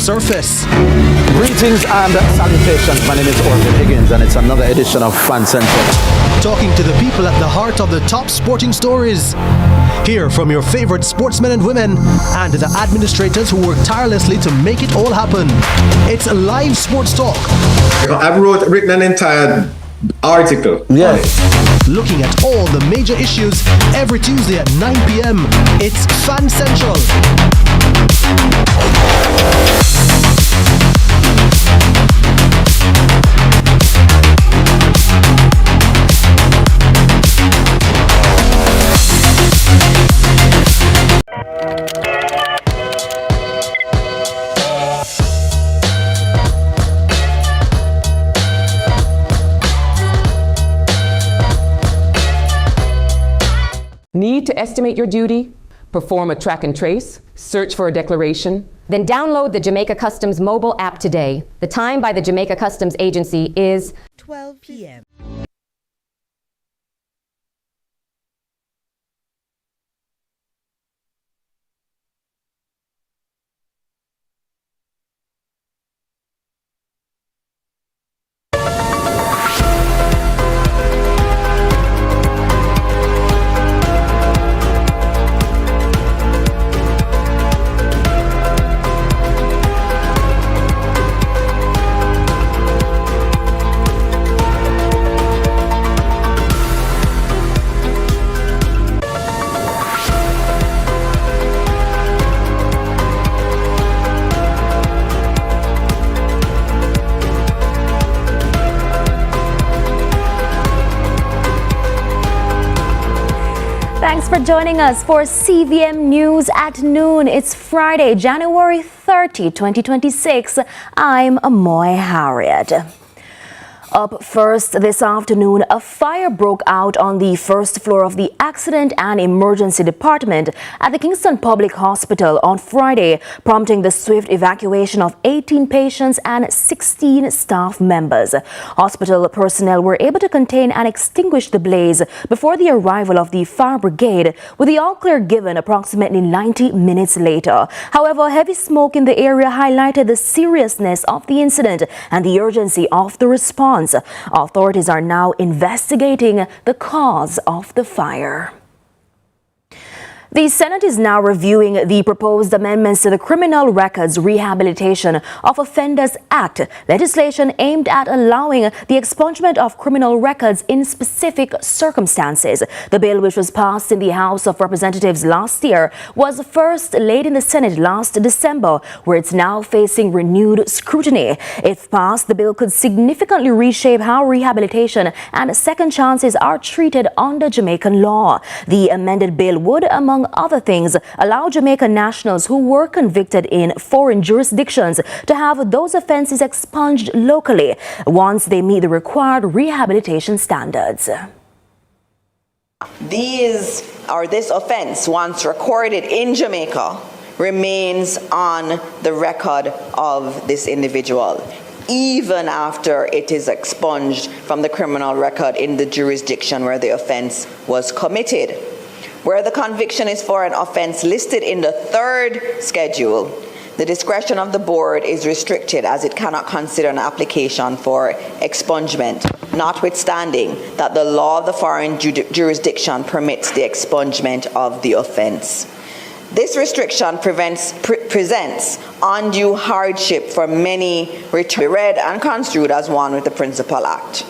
surface. Greetings and salutations. My name is Orville Higgins and it's another edition of Fan Central. Talking to the people at the heart of the top sporting stories. Hear from your favorite sportsmen and women and the administrators who work tirelessly to make it all happen. It's live sports talk. I've written an entire article. Yeah. Looking at all the major issues every Tuesday at 9 p.m. It's Fan Central. Need to estimate your duty? Perform a track and trace? Search for a declaration? Then download the Jamaica Customs mobile app today. The time by the Jamaica Customs Agency is 12 p.m. Thanks for joining us for CVM News at Noon. It's Friday, January 30, 2026. I'm Amoy Harriet. Up first this afternoon, a fire broke out on the first floor of the Accident and Emergency Department at the Kingston Public Hospital on Friday, prompting the swift evacuation of 18 patients and 16 staff members. Hospital personnel were able to contain and extinguish the blaze before the arrival of the fire brigade, with the all-clear given approximately 90 minutes later. However, heavy smoke in the area highlighted the seriousness of the incident and the urgency of the response. Authorities are now investigating the cause of the fire. The Senate is now reviewing the proposed amendments to the Criminal Records Rehabilitation of Offenders Act, legislation aimed at allowing the expungement of criminal records in specific circumstances. The bill, which was passed in the House of Representatives last year, was first laid in the Senate last December, where it's now facing renewed scrutiny. If passed, the bill could significantly reshape how rehabilitation and second chances are treated under Jamaican law. The amended bill would, among other things, allow Jamaican nationals who were convicted in foreign jurisdictions to have those offences expunged locally once they meet the required rehabilitation standards. This offence, once recorded in Jamaica, remains on the record of this individual, even after it is expunged from the criminal record in the jurisdiction where the offence was committed. Where the conviction is for an offence listed in the third schedule, the discretion of the board is restricted as it cannot consider an application for expungement, notwithstanding that the law of the foreign jurisdiction permits the expungement of the offence. This restriction presents undue hardship for many, read and construed as one with the Principal Act.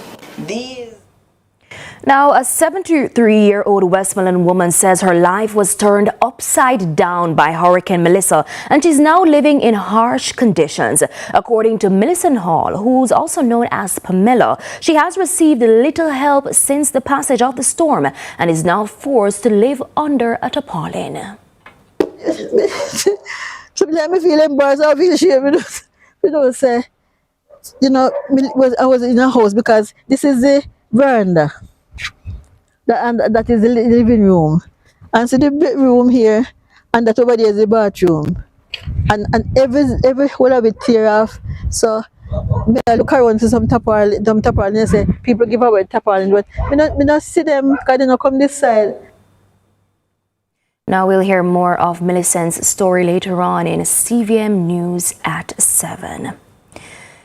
Now, a 73-year-old Westmoreland woman says her life was turned upside down by Hurricane Melissa, and she's now living in harsh conditions. According to Millicent Hall, who's also known as Pamela, she has received little help since the passage of the storm and is now forced to live under a tarpaulin. Sometimes I feel embarrassed, I feel ashamed. Say, I was in a house because this is the veranda. And that is the living room. And so the bedroom here, and that over there is the bathroom. And every whole of it tear off. So I look around to some tarpaulin and say, people give away tarpaulin, but I not see them because they don't come this side. Now we'll hear more of Millicent's story later on in CVM News at 7.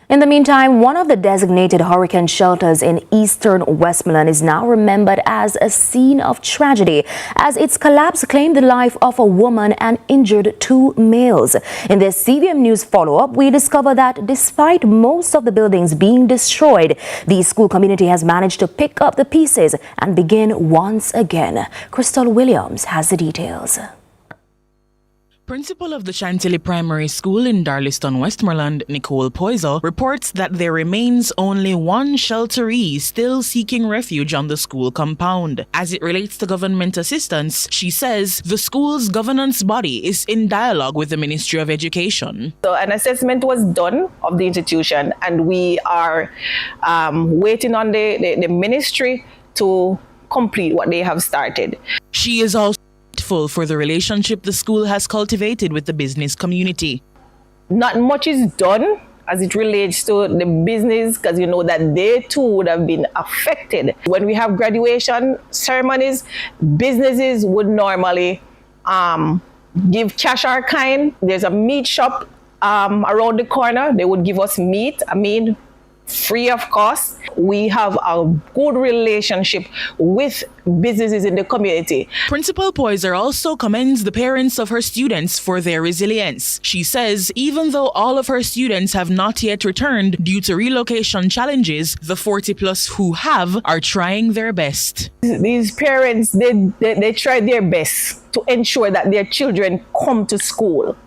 In the meantime, one of the designated hurricane shelters in eastern Westmoreland is now remembered as a scene of tragedy, as its collapse claimed the life of a woman and injured 2 males. In this CVM News follow-up, we discover that despite most of the buildings being destroyed, the school community has managed to pick up the pieces and begin once again. Crystal Williams has the details. Principal of the Chantilly Primary School in Darliston, Westmoreland, Nicole Postal, reports that there remains only one shelteree still seeking refuge on the school compound. As it relates to government assistance, she says the school's governance body is in dialogue with the Ministry of Education. So an assessment was done of the institution, and we are waiting on the ministry to complete what they have started. She is also for the relationship the school has cultivated with the business community. Not much is done as it relates to the business, because you know that they too would have been affected. When we have graduation ceremonies, businesses would normally give cash or kind. There's a meat shop around the corner. They would give us meat, free of cost. We have a good relationship with businesses in the community. Principal Poiser also commends the parents of her students for their resilience. She says even though all of her students have not yet returned due to relocation challenges, the 40+ who have are trying their best. These parents, they try their best to ensure that their children come to school,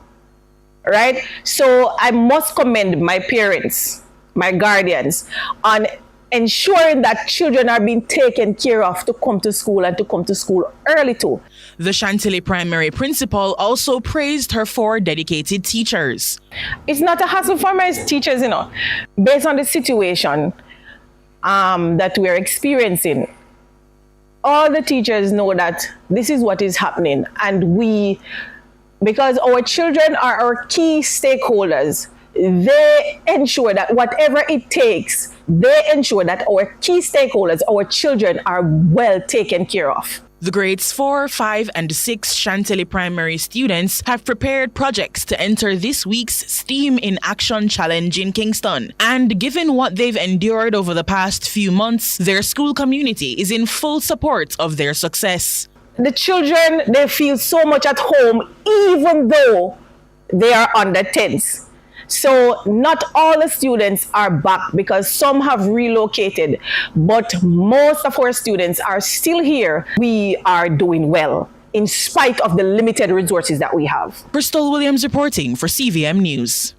right? So I must commend my parents, my guardians, on ensuring that children are being taken care of to come to school and to come to school early too. The Chantilly Primary principal also praised her 4 dedicated teachers. It's not a hassle for my teachers, based on the situation that we're experiencing. All the teachers know that this is what is happening, and because our children are our key stakeholders, they ensure that whatever it takes, they ensure that our key stakeholders, our children, are well taken care of. The grades 4, 5, and 6 Chantilly Primary students have prepared projects to enter this week's STEAM in Action Challenge in Kingston. And given what they've endured over the past few months, their school community is in full support of their success. The children, they feel so much at home, even though they are under tents. So not all the students are back because some have relocated, but most of our students are still here. We are doing well in spite of the limited resources that we have. Crystal Williams reporting for CVM News.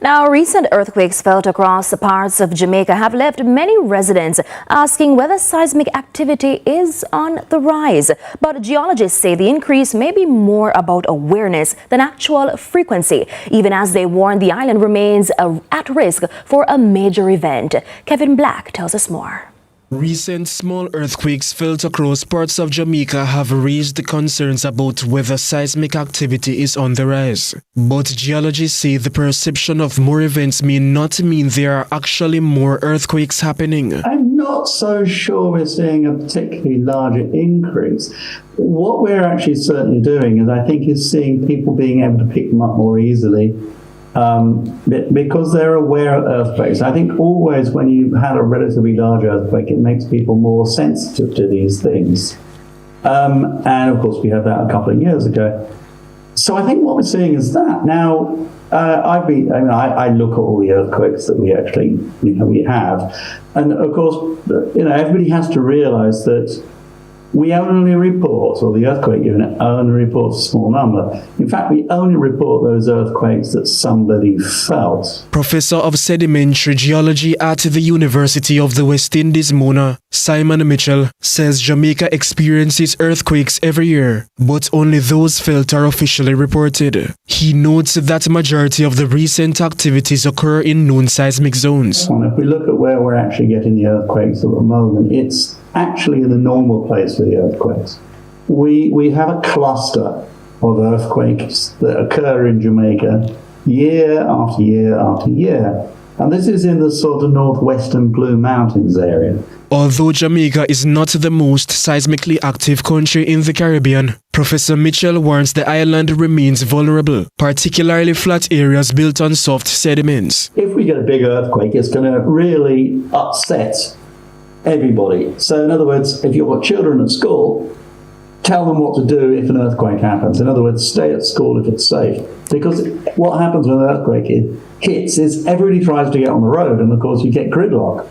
Now, recent earthquakes felt across parts of Jamaica have left many residents asking whether seismic activity is on the rise. But geologists say the increase may be more about awareness than actual frequency, even as they warn the island remains at risk for a major event. Kevin Black tells us more. Recent small earthquakes felt across parts of Jamaica have raised concerns about whether seismic activity is on the rise. But geologists say the perception of more events may not mean there are actually more earthquakes happening. I'm not so sure we're seeing a particularly larger increase. What we're actually certainly doing is seeing people being able to pick them up more easily. Because they're aware of earthquakes. I think always when you had a relatively large earthquake, it makes people more sensitive to these things. And of course, we had that a couple of years ago. So I think what we're seeing is that. Now, I look at all the earthquakes that we actually, we have. And of course, everybody has to realize that we only report, or the earthquake unit only reports a small number. In fact, we only report those earthquakes that somebody felt. Professor of Sedimentary Geology at the University of the West Indies, Mona, Simon Mitchell, says Jamaica experiences earthquakes every year, but only those felt are officially reported. He notes that majority of the recent activities occur in known seismic zones. And if we look at where we're actually getting the earthquakes at the moment, it's actually in the normal place for the earthquakes. We have a cluster of earthquakes that occur in Jamaica year after year after year. And this is in the sort of northwestern Blue Mountains area. Although Jamaica is not the most seismically active country in the Caribbean, Professor Mitchell warns the island remains vulnerable, particularly flat areas built on soft sediments. If we get a big earthquake, it's going to really upset everybody. So in other words, if you've got children at school, tell them what to do if an earthquake happens. In other words, stay at school if it's safe. Because what happens when an earthquake hits is everybody tries to get on the road, and of course you get gridlock.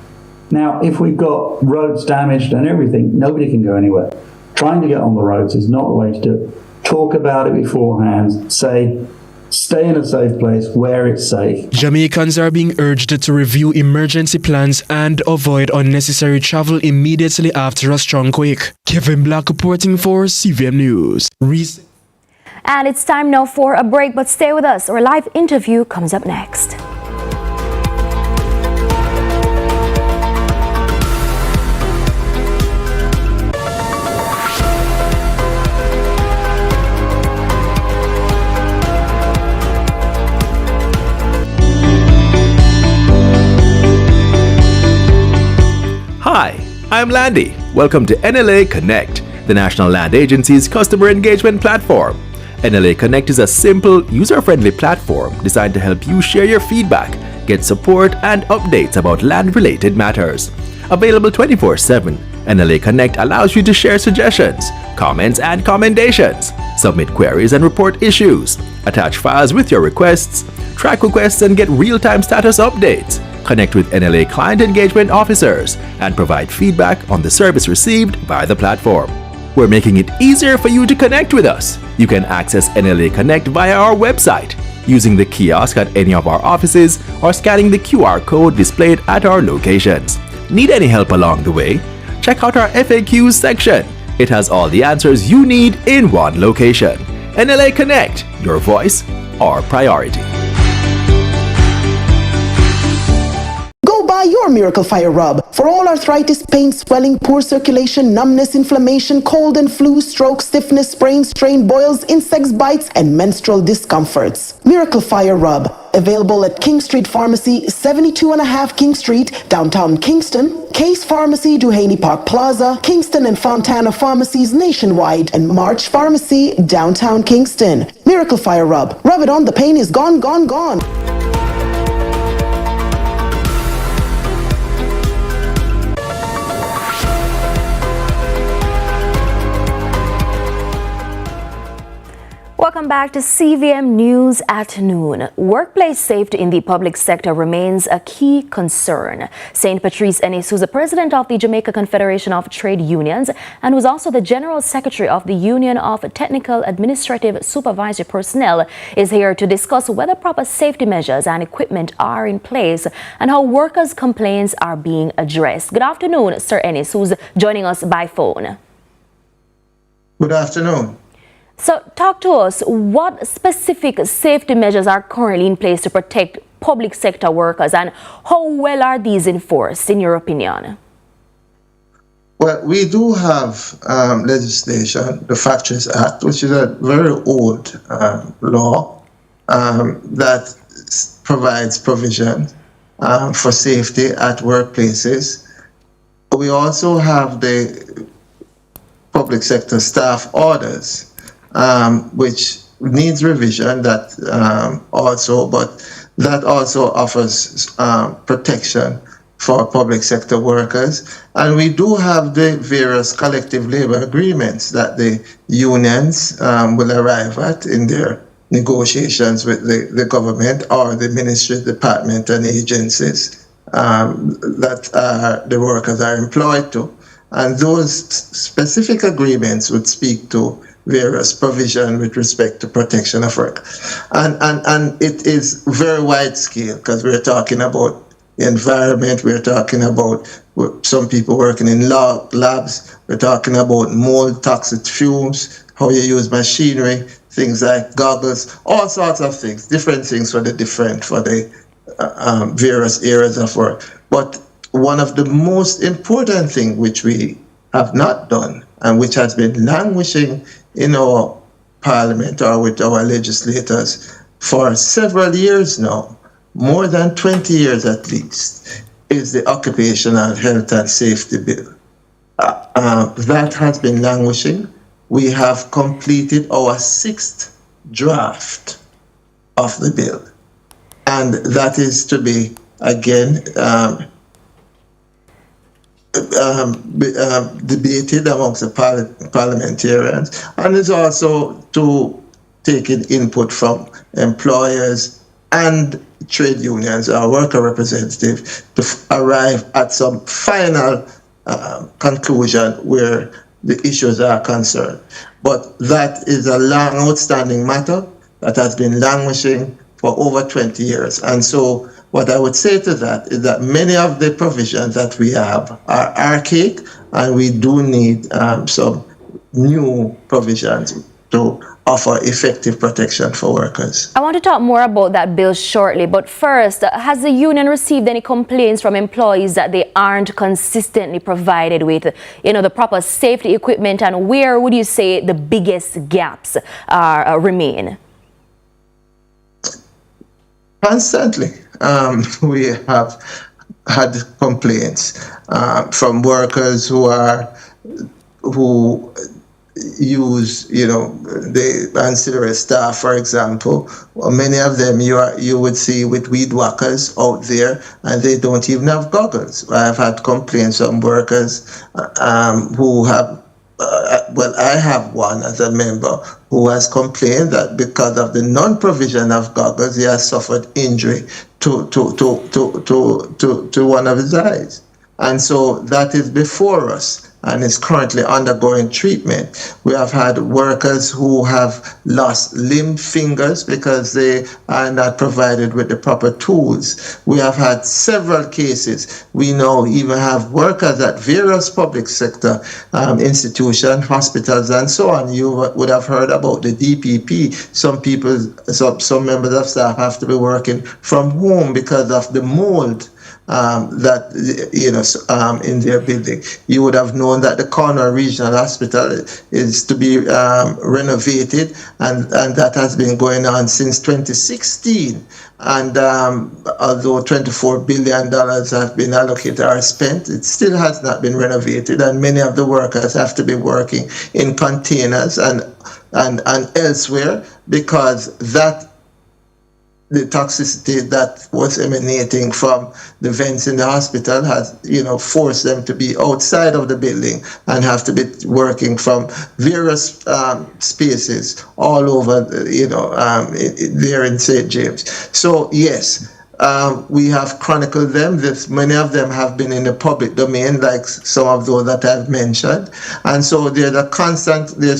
Now, if we've got roads damaged and everything, nobody can go anywhere. Trying to get on the roads is not the way to do it. Talk about it beforehand. Say, stay in a safe place where it's safe. Jamaicans are being urged to review emergency plans and avoid unnecessary travel immediately after a strong quake. Kevin Black reporting for CVM News. And it's time now for a break, but stay with us. Our live interview comes up next. Hi, I'm Landy. Welcome to NLA Connect, the National Land Agency's customer engagement platform. NLA Connect is a simple, user-friendly platform designed to help you share your feedback, get support, and updates about land-related matters. Available 24/7, NLA Connect allows you to share suggestions, comments, and commendations, submit queries and report issues, attach files with your requests, track requests and get real-time status updates, connect with NLA client engagement officers, and provide feedback on the service received by the platform. We're making it easier for you to connect with us. You can access NLA Connect via our website, using the kiosk at any of our offices, or scanning the QR code displayed at our locations. Need any help along the way? Check out our FAQs section. It has all the answers you need in one location. NLA Connect, your voice, our priority. Buy your Miracle Fire Rub for all arthritis, pain, swelling, poor circulation, numbness, inflammation, cold and flu, stroke, stiffness, sprains, strain, boils, insects, bites, and menstrual discomforts. Miracle Fire Rub, available at King Street Pharmacy, 72.5 King Street, downtown Kingston, Case Pharmacy, Duhaney Park Plaza, Kingston and Fontana Pharmacies nationwide, and March Pharmacy, downtown Kingston. Miracle Fire Rub. Rub it on, the pain is gone, gone, gone. Welcome back to CVM News at noon. Workplace safety in the public sector remains a key concern. St. Patrice Ennis, who's the president of the Jamaica Confederation of Trade Unions and who's also the general secretary of the Union of Technical Administrative Supervisory Personnel, is here to discuss whether proper safety measures and equipment are in place and how workers' complaints are being addressed. Good afternoon, Sir Ennis, who's joining us by phone. Good afternoon. So talk to us, what specific safety measures are currently in place to protect public sector workers, and how well are these enforced, in your opinion? Well, we do have legislation, the Factories Act, which is a very old law that provides provision for safety at workplaces. We also have the public sector staff orders, which needs revision, but that also offers protection for public sector workers. And we do have the various collective labor agreements that the unions will arrive at in their negotiations with the government or the ministry, department, and agencies that the workers are employed to. And those specific agreements would speak to various provision with respect to protection of work. And it is very wide scale, because we're talking about the environment, we're talking about some people working in labs, we're talking about mold, toxic fumes, how you use machinery, things like goggles, all sorts of things, different things for the various areas of work. But one of the most important things which we have not done, and which has been languishing in our parliament or with our legislators for several years now, more than 20 years at least, is the Occupational Health and Safety Bill. That has been languishing. We have completed our 6th draft of the bill, and that is to be again debated amongst the parliamentarians, and is also to take in input from employers and trade unions or worker representatives to arrive at some final conclusion where the issues are concerned. But that is a long outstanding matter that has been languishing for over 20 years. And so what I would say to that is that many of the provisions that we have are archaic, and we do need some new provisions to offer effective protection for workers. I want to talk more about that bill shortly, but first, has the union received any complaints from employees that they aren't consistently provided with, the proper safety equipment, and where would you say the biggest gaps remain? Constantly, we have had complaints from workers who use, the ancillary staff, for example. Many of them you would see with weed whackers out there, and they don't even have goggles. I've had complaints from workers who have. I have one as a member who has complained that because of the non-provision of goggles, he has suffered injury to one of his eyes. And so that is before us and is currently undergoing treatment. We have had workers who have lost limb fingers because they are not provided with the proper tools. We have had several cases. We now even have workers at various public sector institutions, hospitals, and so on. You would have heard about the DPP. Some members of staff have to be working from home because of the mold in their building. You would have known that the Corner Regional Hospital is to be renovated, and that has been going on since 2016. And although $24 billion have been allocated or spent, it still has not been renovated, and many of the workers have to be working in containers and elsewhere because the toxicity that was emanating from the vents in the hospital has, forced them to be outside of the building and have to be working from various spaces all over, there in St. James. So yes, we have chronicled them. Many of them have been in the public domain, like some of those that I've mentioned. And so there's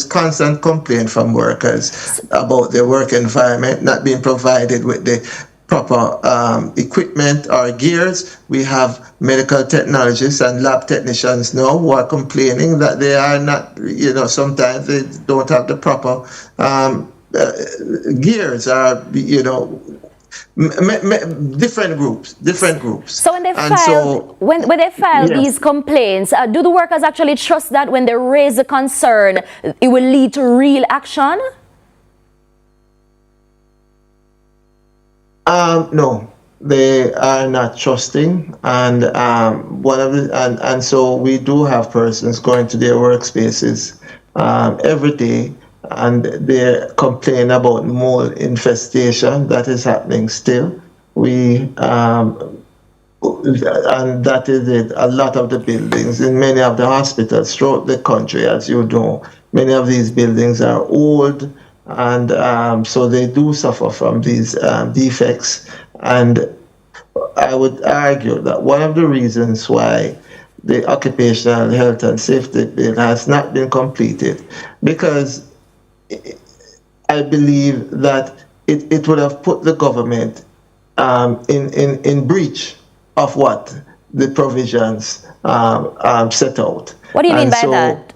constant complaint from workers about their work environment not being provided with the proper equipment or gears. We have medical technologists and lab technicians now who are complaining that they are not, sometimes they don't have the proper gears or, different groups. So when they file these complaints, do the workers actually trust that when they raise a concern, it will lead to real action? No, they are not trusting, and and so we do have persons going to their workspaces every day, and they complain about mold infestation that is happening still. And that is it. A lot of the buildings in many of the hospitals throughout the country, as you know, many of these buildings are old, and so they do suffer from these defects. And I would argue that one of the reasons why the Occupational Health and Safety Bill has not been completed, because I believe that it would have put the government in breach of what the provisions set out. What do you mean by that?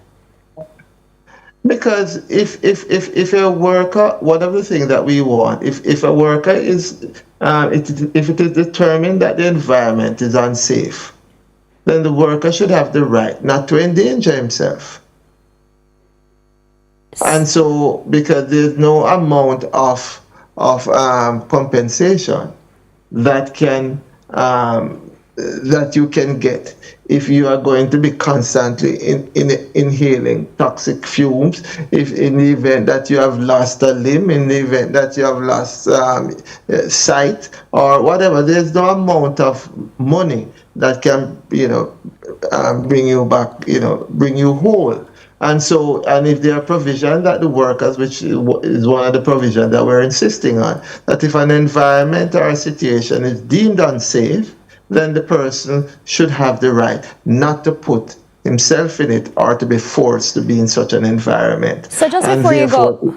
Because if a worker, one of the things that we want, if a worker is, if it is determined that the environment is unsafe, then the worker should have the right not to endanger himself. And so, because there's no amount of compensation that can that you can get if you are going to be constantly inhaling toxic fumes, if in the event that you have lost a limb, in the event that you have lost sight or whatever. There's no amount of money that can, bring you back, bring you whole. And so, and if there are provisions that the workers, which is one of the provisions that we're insisting on, that if an environment or a situation is deemed unsafe, then the person should have the right not to put himself in it or to be forced to be in such an environment. So just before you go,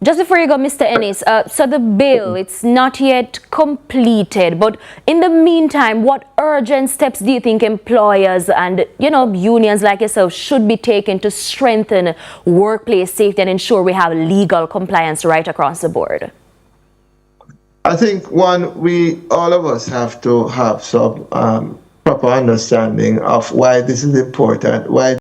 just before you go, Mr. Ennis, so the bill, it's not yet completed, but in the meantime, what urgent steps do you think employers and, unions like yourself should be taking to strengthen workplace safety and ensure we have legal compliance right across the board? I think all of us have to have some proper understanding of why this is important, why